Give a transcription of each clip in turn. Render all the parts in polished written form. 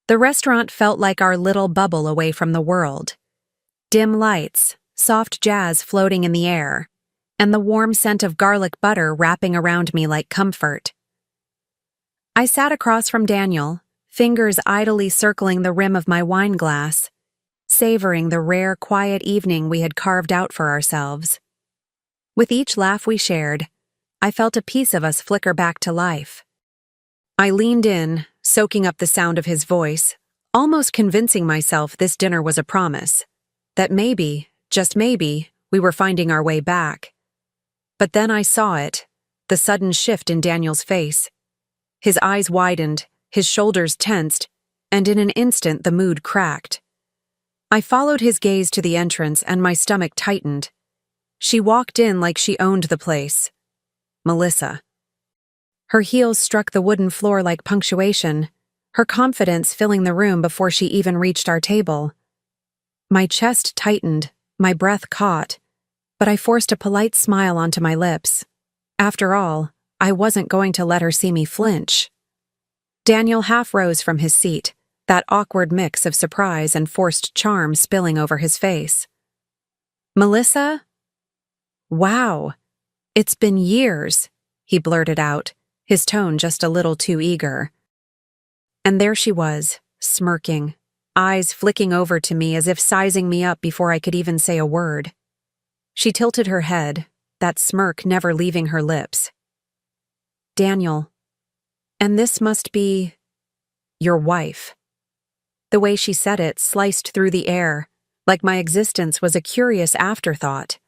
The restaurant felt like our little bubble away from the world. Dim lights, soft jazz floating in the air, and the warm scent of garlic butter wrapping around me like comfort. I sat across from Daniel, fingers idly circling the rim of my wine glass, savoring the rare, quiet evening we had carved out for ourselves. With each laugh we shared, I felt a piece of us flicker back to life. I leaned in, soaking up the sound of his voice, almost convincing myself this dinner was a promise, that maybe, just maybe, we were finding our way back. But then I saw it, the sudden shift in Daniel's face. His eyes widened, his shoulders tensed, and in an instant the mood cracked. I followed his gaze to the entrance and my stomach tightened. She walked in like she owned the place. Melissa. Her heels struck the wooden floor like punctuation, her confidence filling the room before she even reached our table. My chest tightened, my breath caught, but I forced a polite smile onto my lips. After all, I wasn't going to let her see me flinch. Daniel half rose from his seat, that awkward mix of surprise and forced charm spilling over his face. Melissa? Wow, it's been years, he blurted out, his tone just a little too eager. And there she was, smirking, eyes flicking over to me as if sizing me up before I could even say a word. She tilted her head, that smirk never leaving her lips. Daniel. And this must be your wife. The way she said it sliced through the air, like my existence was a curious afterthought.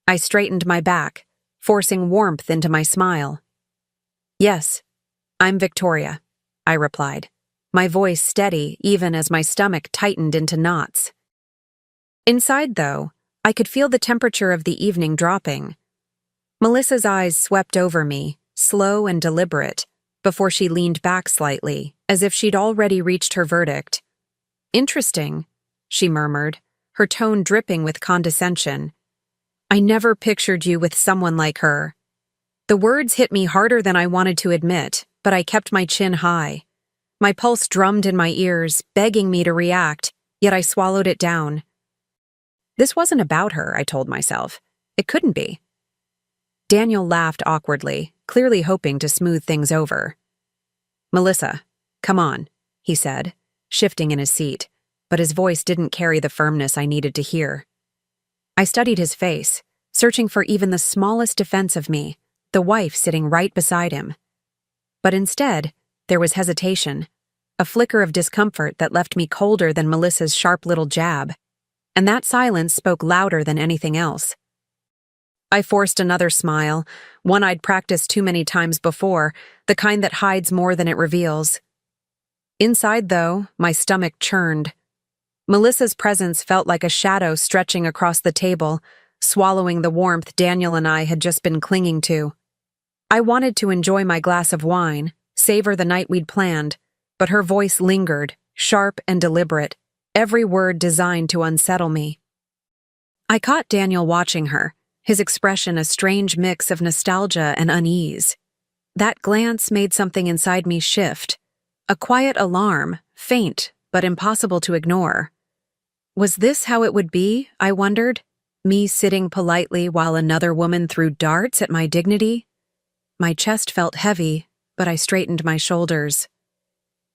I straightened my back, forcing warmth into my smile. Yes, I'm Victoria, I replied, my voice steady even as my stomach tightened into knots. Inside, though, I could feel the temperature of the evening dropping. Melissa's eyes swept over me, slow and deliberate, before she leaned back slightly, as if she'd already reached her verdict. Interesting, she murmured, her tone dripping with condescension. I never pictured you with someone like her. The words hit me harder than I wanted to admit, but I kept my chin high. My pulse drummed in my ears, begging me to react, yet I swallowed it down. This wasn't about her, I told myself. It couldn't be. Daniel laughed awkwardly, clearly hoping to smooth things over. Melissa, come on, he said, shifting in his seat, but his voice didn't carry the firmness I needed to hear. I studied his face, searching for even the smallest defense of me, the wife sitting right beside him. But instead, there was hesitation, a flicker of discomfort that left me colder than Melissa's sharp little jab, and that silence spoke louder than anything else. I forced another smile, one I'd practiced too many times before, the kind that hides more than it reveals. Inside, though, my stomach churned. Melissa's presence felt like a shadow stretching across the table, swallowing the warmth Daniel and I had just been clinging to. I wanted to enjoy my glass of wine, savor the night we'd planned, but her voice lingered, sharp and deliberate, every word designed to unsettle me. I caught Daniel watching her, his expression a strange mix of nostalgia and unease. That glance made something inside me shift, a quiet alarm, faint but impossible to ignore. Was this how it would be, I wondered, me sitting politely while another woman threw darts at my dignity? My chest felt heavy, but I straightened my shoulders.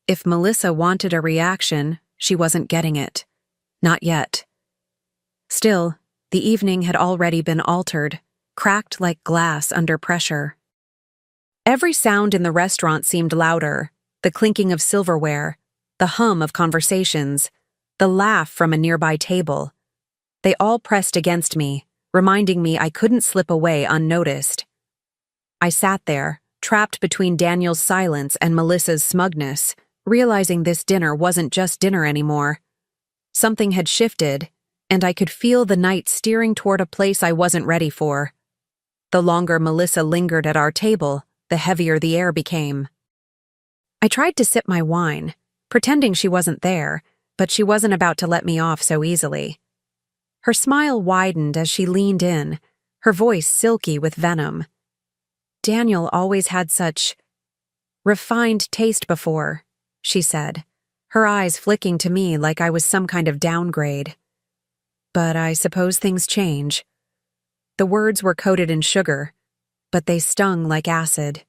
If Melissa wanted a reaction, she wasn't getting it. Not yet. Still, the evening had already been altered, cracked like glass under pressure. Every sound in the restaurant seemed louder, the clinking of silverware, the hum of conversations, the laugh from a nearby table. They all pressed against me, reminding me I couldn't slip away unnoticed. I sat there, trapped between Daniel's silence and Melissa's smugness, realizing this dinner wasn't just dinner anymore. Something had shifted, and I could feel the night steering toward a place I wasn't ready for. The longer Melissa lingered at our table, the heavier the air became. I tried to sip my wine, pretending she wasn't there, but she wasn't about to let me off so easily. Her smile widened as she leaned in, her voice silky with venom. Daniel always had such refined taste before, she said, her eyes flicking to me like I was some kind of downgrade. But I suppose things change. The words were coated in sugar, but they stung like acid.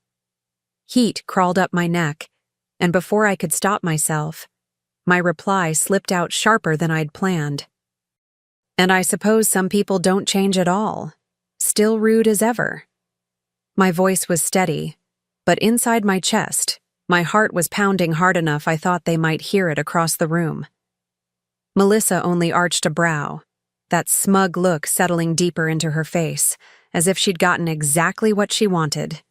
Heat crawled up my neck, and before I could stop myself, my reply slipped out sharper than I'd planned. And I suppose some people don't change at all, still rude as ever. My voice was steady, but inside my chest, my heart was pounding hard enough I thought they might hear it across the room. Melissa only arched a brow, that smug look settling deeper into her face, as if she'd gotten exactly what she wanted.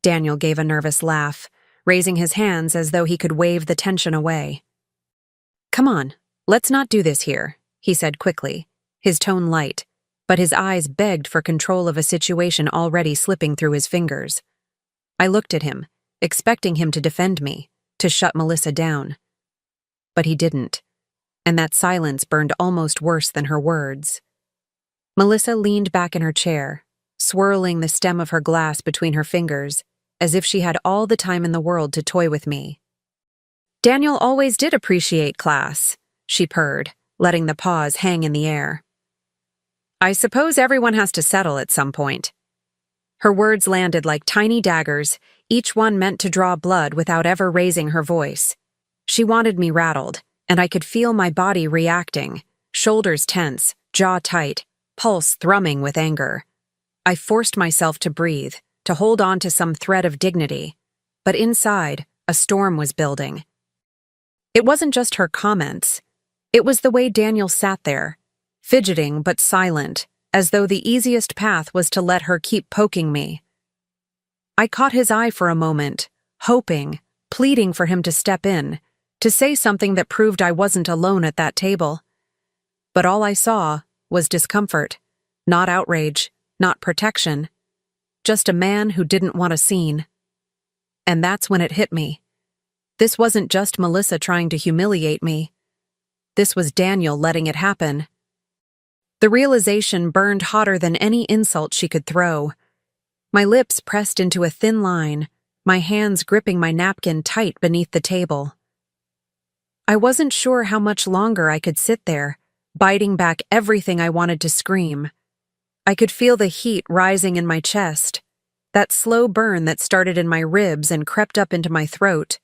Daniel gave a nervous laugh, raising his hands as though he could wave the tension away. "Come on, let's not do this here," he said quickly, his tone light, but his eyes begged for control of a situation already slipping through his fingers. I looked at him, expecting him to defend me, to shut Melissa down. But he didn't, and that silence burned almost worse than her words. Melissa leaned back in her chair, swirling the stem of her glass between her fingers, as if she had all the time in the world to toy with me. "Daniel always did appreciate class," she purred, letting the pause hang in the air. "I suppose everyone has to settle at some point." Her words landed like tiny daggers, each one meant to draw blood without ever raising her voice. She wanted me rattled, and I could feel my body reacting, shoulders tense, jaw tight, pulse thrumming with anger. I forced myself to breathe, to hold on to some thread of dignity, but inside, a storm was building. It wasn't just her comments. It was the way Daniel sat there, fidgeting but silent, as though the easiest path was to let her keep poking me. I caught his eye for a moment, hoping, pleading for him to step in, to say something that proved I wasn't alone at that table. But all I saw was discomfort, not outrage, not protection, just a man who didn't want a scene. And that's when it hit me. This wasn't just Melissa trying to humiliate me. This was Daniel letting it happen. The realization burned hotter than any insult she could throw. My lips pressed into a thin line, my hands gripping my napkin tight beneath the table. I wasn't sure how much longer I could sit there, biting back everything I wanted to scream. I could feel the heat rising in my chest, that slow burn that started in my ribs and crept up into my throat.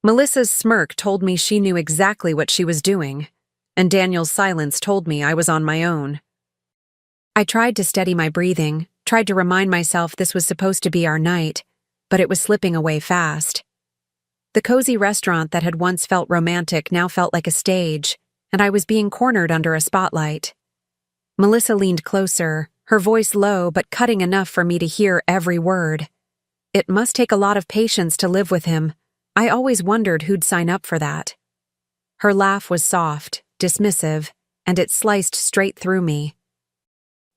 Melissa's smirk told me she knew exactly what she was doing, and Daniel's silence told me I was on my own. I tried to steady my breathing, tried to remind myself this was supposed to be our night, but it was slipping away fast. The cozy restaurant that had once felt romantic now felt like a stage, and I was being cornered under a spotlight. Melissa leaned closer, her voice low but cutting enough for me to hear every word. It must take a lot of patience to live with him. I always wondered who'd sign up for that. Her laugh was soft, dismissive, and it sliced straight through me.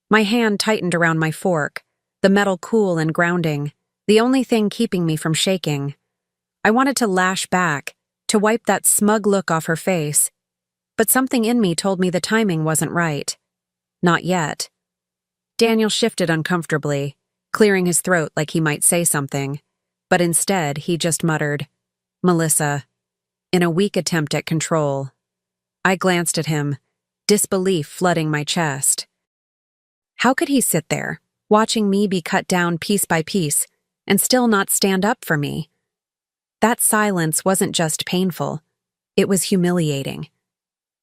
My hand tightened around my fork, the metal cool and grounding, the only thing keeping me from shaking. I wanted to lash back, to wipe that smug look off her face, but something in me told me the timing wasn't right. Not yet. Daniel shifted uncomfortably, clearing his throat like he might say something, but instead he just muttered, "Melissa," in a weak attempt at control. I glanced at him, disbelief flooding my chest. How could he sit there, watching me be cut down piece by piece, and still not stand up for me? That silence wasn't just painful, it was humiliating.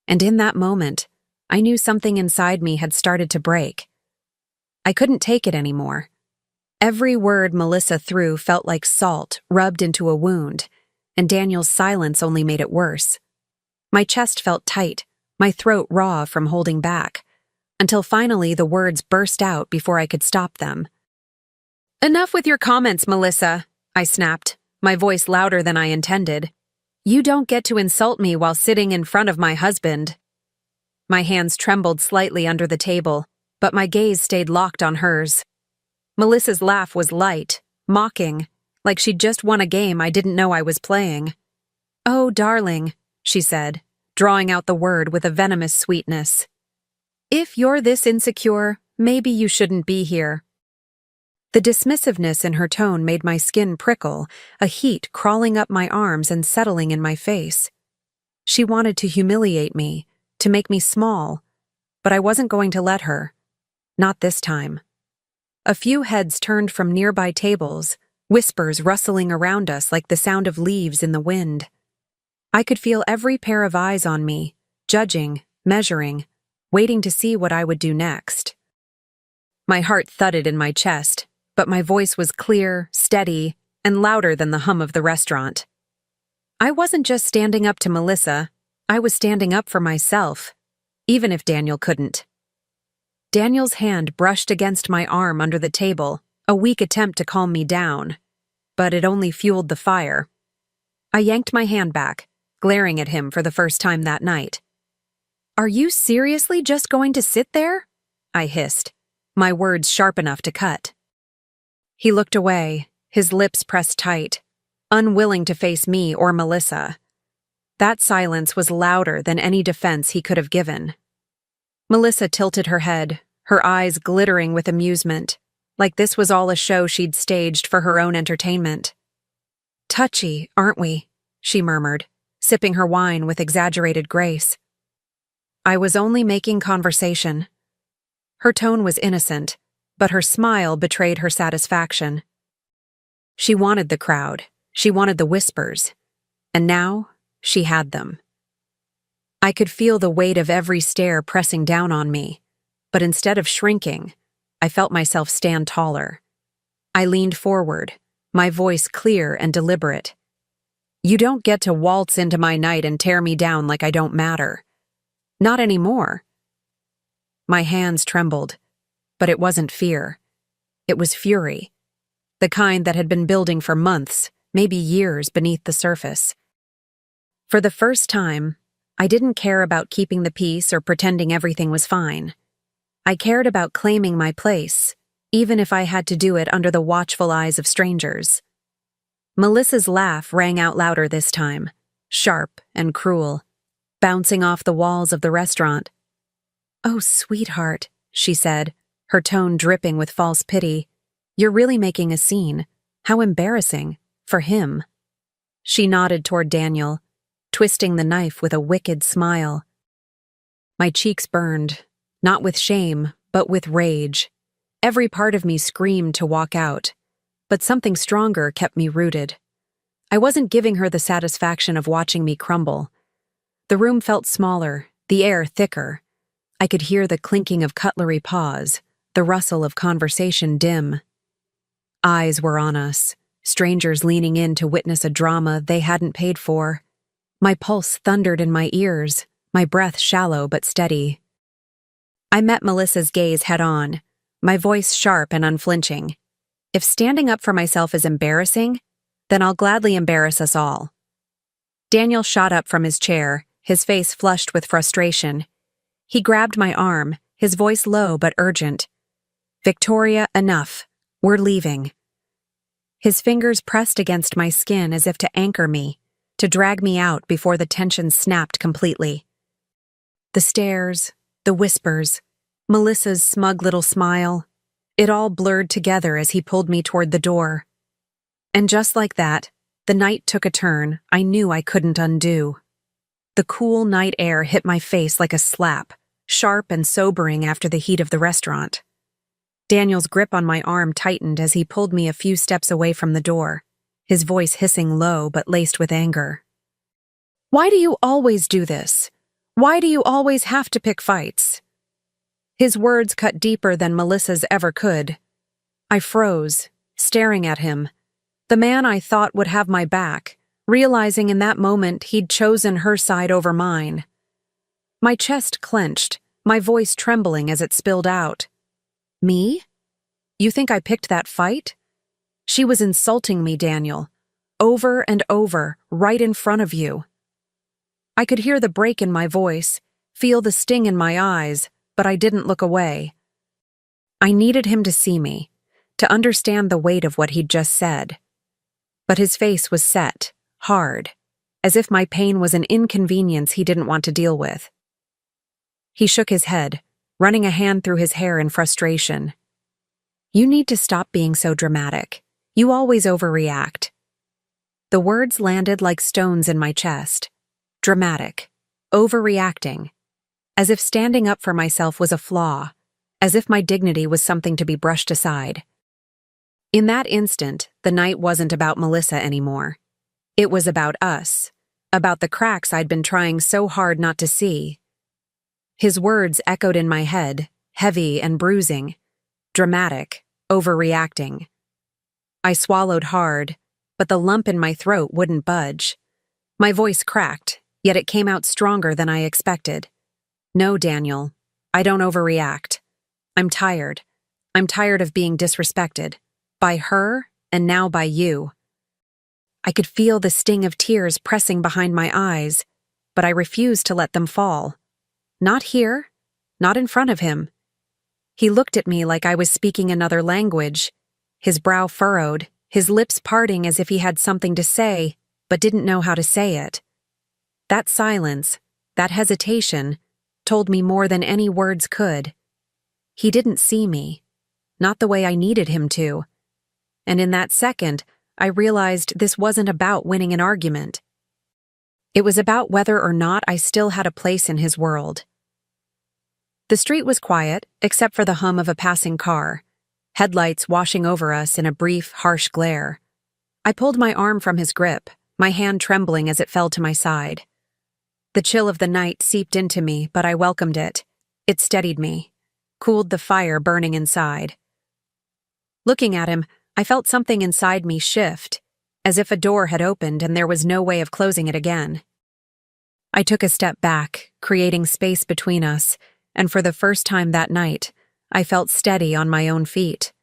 And in that moment, I knew something inside me had started to break. I couldn't take it anymore. Every word Melissa threw felt like salt rubbed into a wound, and Daniel's silence only made it worse. My chest felt tight, my throat raw from holding back, until finally the words burst out before I could stop them. "Enough with your comments, Melissa," I snapped, my voice louder than I intended. "You don't get to insult me while sitting in front of my husband." My hands trembled slightly under the table, but my gaze stayed locked on hers. Melissa's laugh was light, mocking, like she'd just won a game I didn't know I was playing. "Oh, darling," she said, drawing out the word with a venomous sweetness. "If you're this insecure, maybe you shouldn't be here." The dismissiveness in her tone made my skin prickle, a heat crawling up my arms and settling in my face. She wanted to humiliate me, to make me small, but I wasn't going to let her. Not this time. A few heads turned from nearby tables, whispers rustling around us like the sound of leaves in the wind. I could feel every pair of eyes on me, judging, measuring, waiting to see what I would do next. My heart thudded in my chest, but my voice was clear, steady, and louder than the hum of the restaurant. I wasn't just standing up to Melissa, I was standing up for myself, even if Daniel couldn't. Daniel's hand brushed against my arm under the table, a weak attempt to calm me down, but it only fueled the fire. I yanked my hand back, glaring at him for the first time that night. "Are you seriously just going to sit there?" I hissed, my words sharp enough to cut. He looked away, his lips pressed tight, unwilling to face me or Melissa. That silence was louder than any defense he could have given. Melissa tilted her head, her eyes glittering with amusement, like this was all a show she'd staged for her own entertainment. "Touchy, aren't we?" she murmured, sipping her wine with exaggerated grace. I was only making conversation. Her tone was innocent, but her smile betrayed her satisfaction. She wanted the crowd, she wanted the whispers, and now she had them. I could feel the weight of every stare pressing down on me, but instead of shrinking, I felt myself stand taller. I leaned forward, my voice clear and deliberate. "You don't get to waltz into my night and tear me down like I don't matter. Not anymore." My hands trembled, but it wasn't fear. It was fury, the kind that had been building for months, maybe years beneath the surface. For the first time, I didn't care about keeping the peace or pretending everything was fine. I cared about claiming my place, even if I had to do it under the watchful eyes of strangers. Melissa's laugh rang out louder this time, sharp and cruel, bouncing off the walls of the restaurant. "Oh, sweetheart," she said, her tone dripping with false pity. "You're really making a scene. How embarrassing. For him." She nodded toward Daniel, twisting the knife with a wicked smile. My cheeks burned, not with shame, but with rage. Every part of me screamed to walk out, but something stronger kept me rooted. I wasn't giving her the satisfaction of watching me crumble. The room felt smaller, the air thicker. I could hear the clinking of cutlery pause, the rustle of conversation dim. Eyes were on us, strangers leaning in to witness a drama they hadn't paid for. My pulse thundered in my ears, my breath shallow but steady. I met Melissa's gaze head-on, my voice sharp and unflinching. "If standing up for myself is embarrassing, then I'll gladly embarrass us all." Daniel shot up from his chair, his face flushed with frustration. He grabbed my arm, his voice low but urgent. "Victoria, enough. We're leaving." His fingers pressed against my skin as if to anchor me, to drag me out before the tension snapped completely. The stares, the whispers, Melissa's smug little smile, it all blurred together as he pulled me toward the door. And just like that, the night took a turn I knew I couldn't undo. The cool night air hit my face like a slap, sharp and sobering after the heat of the restaurant. Daniel's grip on my arm tightened as he pulled me a few steps away from the door, his voice hissing low but laced with anger. "Why do you always do this? Why do you always have to pick fights?" His words cut deeper than Melissa's ever could. I froze, staring at him, the man I thought would have my back, realizing in that moment he'd chosen her side over mine. My chest clenched, my voice trembling as it spilled out. "Me? You think I picked that fight? She was insulting me, Daniel. Over and over, right in front of you." I could hear the break in my voice, feel the sting in my eyes, but I didn't look away. I needed him to see me, to understand the weight of what he'd just said. But his face was set, hard, as if my pain was an inconvenience he didn't want to deal with. He shook his head, running a hand through his hair in frustration. "You need to stop being so dramatic. You always overreact." The words landed like stones in my chest. dramatic, overreacting, as if standing up for myself was a flaw, as if my dignity was something to be brushed aside. In that instant, the night wasn't about Melissa anymore. It was about us, about the cracks I'd been trying so hard not to see. His words echoed in my head, heavy and bruising, dramatic, overreacting. I swallowed hard, but the lump in my throat wouldn't budge. My voice cracked, yet it came out stronger than I expected. No, Daniel, I don't overreact. I'm tired. I'm tired of being disrespected. By her, and now by you. I could feel the sting of tears pressing behind my eyes, but I refused to let them fall. Not here, not in front of him. He looked at me like I was speaking another language, his brow furrowed, his lips parting as if he had something to say, but didn't know how to say it. That silence, that hesitation, told me more than any words could. He didn't see me, not the way I needed him to. And in that second, I realized this wasn't about winning an argument. It was about whether or not I still had a place in his world. The street was quiet, except for the hum of a passing car, headlights washing over us in a brief, harsh glare. I pulled my arm from his grip, my hand trembling as it fell to my side. The chill of the night seeped into me, but I welcomed it. It steadied me, cooled the fire burning inside. Looking at him, I felt something inside me shift, as if a door had opened and there was no way of closing it again. I took a step back, creating space between us, and for the first time that night, I felt steady on my own feet.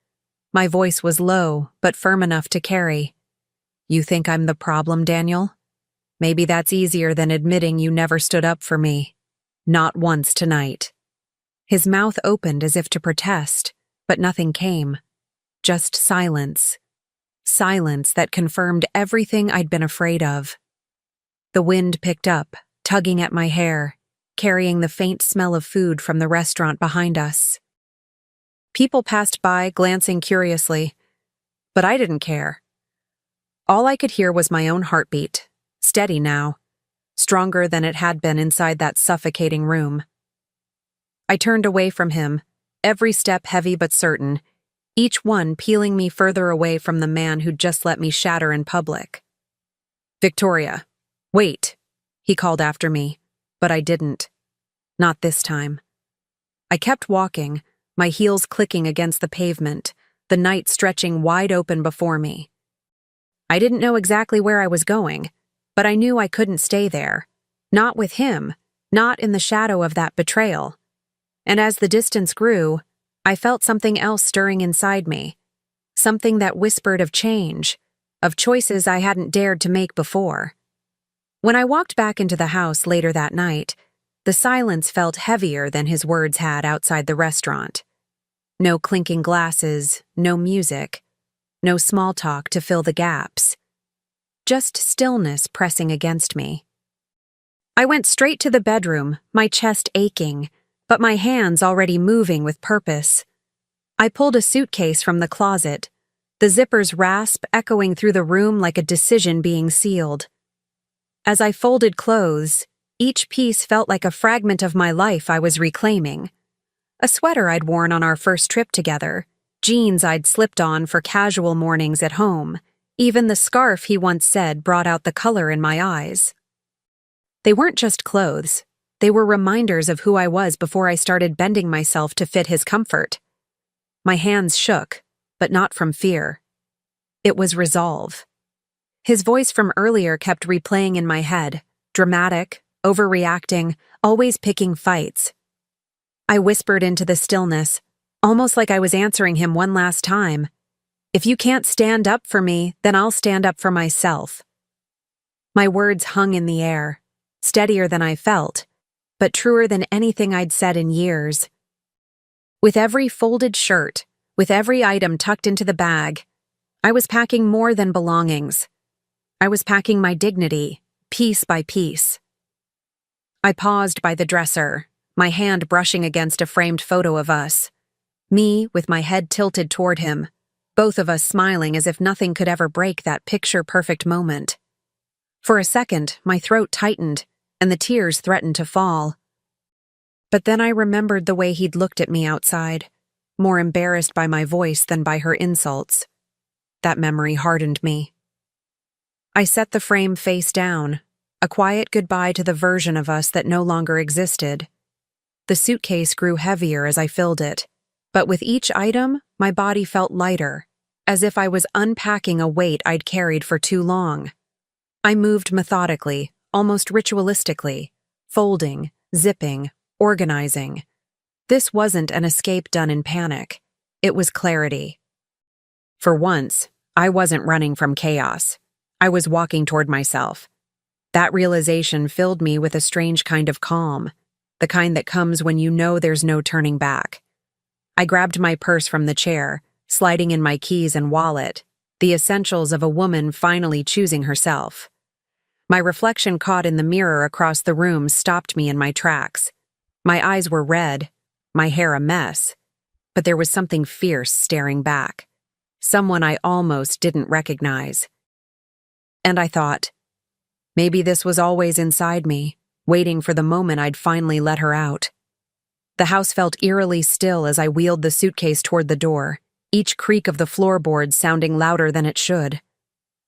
My voice was low, but firm enough to carry. You think I'm the problem, Daniel? Maybe that's easier than admitting you never stood up for me. Not once tonight. His mouth opened as if to protest, but nothing came. Just silence. Silence that confirmed everything I'd been afraid of. The wind picked up, tugging at my hair, carrying the faint smell of food from the restaurant behind us. People passed by, glancing curiously, but I didn't care. All I could hear was my own heartbeat, steady now, stronger than it had been inside that suffocating room. I turned away from him, every step heavy but certain, each one peeling me further away from the man who'd just let me shatter in public. Victoria, wait, he called after me, but I didn't. Not this time. I kept walking, my heels clicking against the pavement, the night stretching wide open before me. I didn't know exactly where I was going, but I knew I couldn't stay there. Not with him, not in the shadow of that betrayal. And as the distance grew, I felt something else stirring inside me, something that whispered of change, of choices I hadn't dared to make before. When I walked back into the house later that night, the silence felt heavier than his words had outside the restaurant. No clinking glasses, no music, no small talk to fill the gaps. Just stillness pressing against me. I went straight to the bedroom, my chest aching, but my hands already moving with purpose. I pulled a suitcase from the closet, the zipper's rasp echoing through the room like a decision being sealed. As I folded clothes, each piece felt like a fragment of my life I was reclaiming. A sweater I'd worn on our first trip together, jeans I'd slipped on for casual mornings at home, even the scarf he once said brought out the color in my eyes. They weren't just clothes. They were reminders of who I was before I started bending myself to fit his comfort. My hands shook, but not from fear. It was resolve. His voice from earlier kept replaying in my head, dramatic, overreacting, always picking fights. I whispered into the stillness, almost like I was answering him one last time. If you can't stand up for me, then I'll stand up for myself. My words hung in the air, steadier than I felt, but truer than anything I'd said in years. With every folded shirt, with every item tucked into the bag, I was packing more than belongings. I was packing my dignity, piece by piece. I paused by the dresser, my hand brushing against a framed photo of us. Me, with my head tilted toward him, both of us smiling as if nothing could ever break that picture-perfect moment. For a second, my throat tightened, and the tears threatened to fall. But then I remembered the way he'd looked at me outside, more embarrassed by my voice than by her insults. That memory hardened me. I set the frame face down, a quiet goodbye to the version of us that no longer existed. The suitcase grew heavier as I filled it, but with each item, my body felt lighter, as if I was unpacking a weight I'd carried for too long. I moved methodically, almost ritualistically, folding, zipping, organizing. This wasn't an escape done in panic. It was clarity. For once, I wasn't running from chaos. I was walking toward myself. That realization filled me with a strange kind of calm, the kind that comes when you know there's no turning back. I grabbed my purse from the chair, sliding in my keys and wallet, the essentials of a woman finally choosing herself. My reflection caught in the mirror across the room stopped me in my tracks. My eyes were red, my hair a mess, but there was something fierce staring back. Someone I almost didn't recognize. And I thought, maybe this was always inside me, waiting for the moment I'd finally let her out. The house felt eerily still as I wheeled the suitcase toward the door, each creak of the floorboards sounding louder than it should.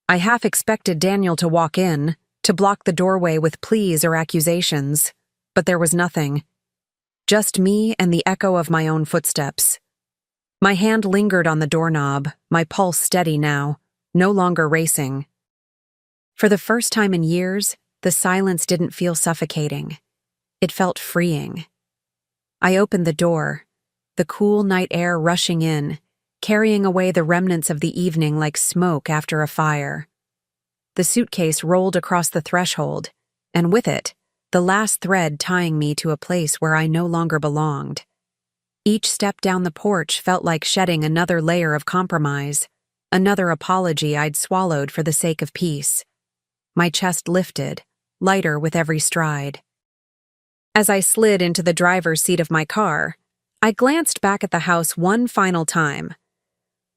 I half expected Daniel to walk in, to block the doorway with pleas or accusations, but there was nothing. Just me and the echo of my own footsteps. My hand lingered on the doorknob, my pulse steady now, no longer racing. For the first time in years, the silence didn't feel suffocating. It felt freeing. I opened the door, the cool night air rushing in, carrying away the remnants of the evening like smoke after a fire. The suitcase rolled across the threshold, and with it, the last thread tying me to a place where I no longer belonged. Each step down the porch felt like shedding another layer of compromise, another apology I'd swallowed for the sake of peace. My chest lifted, lighter with every stride. As I slid into the driver's seat of my car, I glanced back at the house one final time.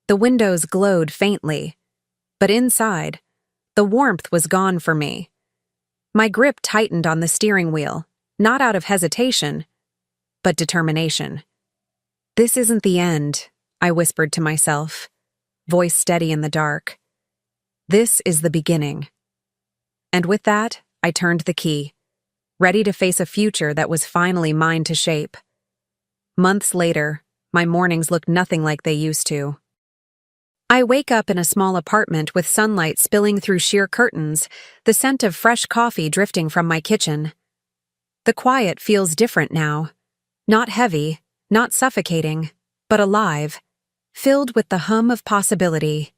The windows glowed faintly, but inside, the warmth was gone for me. My grip tightened on the steering wheel, not out of hesitation, but determination. This isn't the end, I whispered to myself, voice steady in the dark. This is the beginning. And with that, I turned the key, ready to face a future that was finally mine to shape. Months later, my mornings looked nothing like they used to. I wake up in a small apartment with sunlight spilling through sheer curtains, the scent of fresh coffee drifting from my kitchen. The quiet feels different now. Not heavy, not suffocating, but alive, filled with the hum of possibility.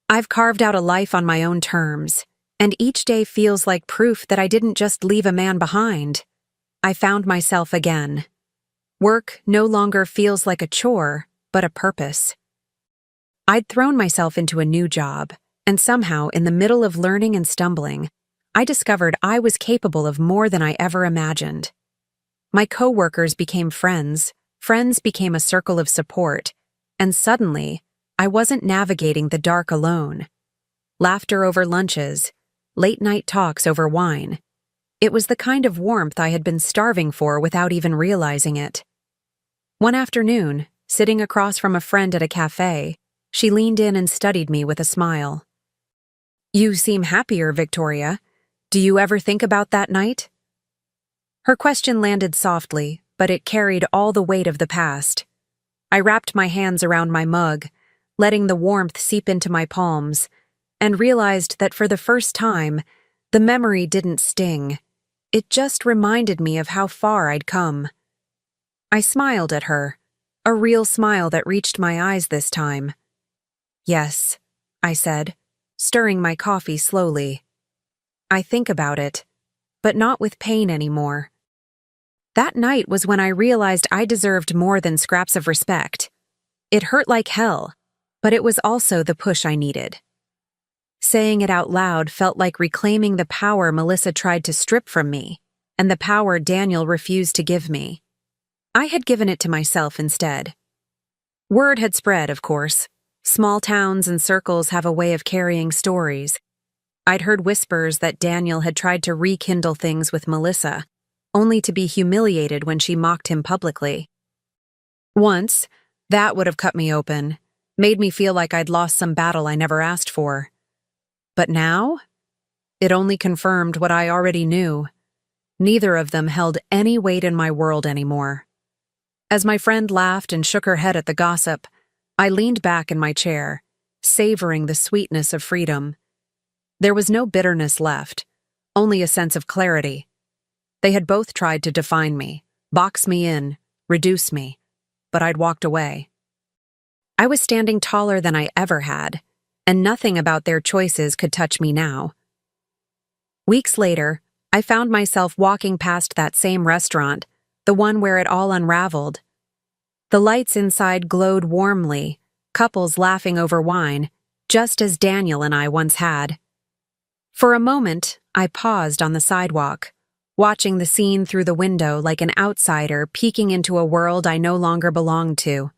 I've carved out a life on my own terms, and each day feels like proof that I didn't just leave a man behind. I found myself again. Work no longer feels like a chore, but a purpose. I'd thrown myself into a new job, and somehow, in the middle of learning and stumbling, I discovered I was capable of more than I ever imagined. My coworkers became friends, friends became a circle of support, and suddenly, I wasn't navigating the dark alone. Laughter over lunches, late-night talks over wine. It was the kind of warmth I had been starving for without even realizing it. One afternoon, sitting across from a friend at a cafe, she leaned in and studied me with a smile. "You seem happier, Victoria. Do you ever think about that night?" Her question landed softly, but it carried all the weight of the past. I wrapped my hands around my mug, letting the warmth seep into my palms, and realized that for the first time, the memory didn't sting. It just reminded me of how far I'd come. I smiled at her, a real smile that reached my eyes this time. "Yes," I said, stirring my coffee slowly. "I think about it, but not with pain anymore." That night was when I realized I deserved more than scraps of respect. It hurt like hell, but it was also the push I needed. Saying it out loud felt like reclaiming the power Melissa tried to strip from me, and the power Daniel refused to give me. I had given it to myself instead. Word had spread, of course. Small towns and circles have a way of carrying stories. I'd heard whispers that Daniel had tried to rekindle things with Melissa, only to be humiliated when she mocked him publicly. Once, that would have cut me open, made me feel like I'd lost some battle I never asked for. But now? It only confirmed what I already knew. Neither of them held any weight in my world anymore. As my friend laughed and shook her head at the gossip, I leaned back in my chair, savoring the sweetness of freedom. There was no bitterness left, only a sense of clarity. They had both tried to define me, box me in, reduce me, but I'd walked away. I was standing taller than I ever had, and nothing about their choices could touch me now. Weeks later, I found myself walking past that same restaurant, the one where it all unraveled. The lights inside glowed warmly, couples laughing over wine, just as Daniel and I once had. For a moment, I paused on the sidewalk, watching the scene through the window like an outsider peeking into a world I no longer belonged to.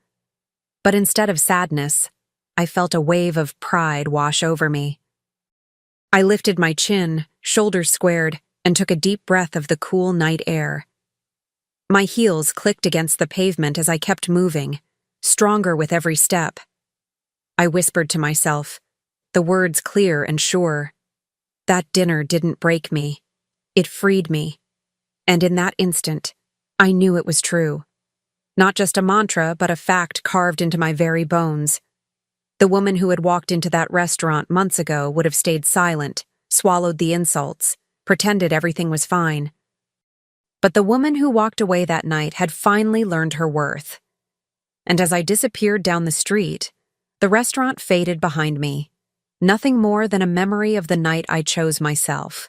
But instead of sadness, I felt a wave of pride wash over me. I lifted my chin, shoulders squared, and took a deep breath of the cool night air. My heels clicked against the pavement as I kept moving, stronger with every step. I whispered to myself, the words clear and sure. That dinner didn't break me. It freed me. And in that instant, I knew it was true. Not just a mantra, but a fact carved into my very bones. The woman who had walked into that restaurant months ago would have stayed silent, swallowed the insults, pretended everything was fine. But the woman who walked away that night had finally learned her worth. And as I disappeared down the street, the restaurant faded behind me, nothing more than a memory of the night I chose myself.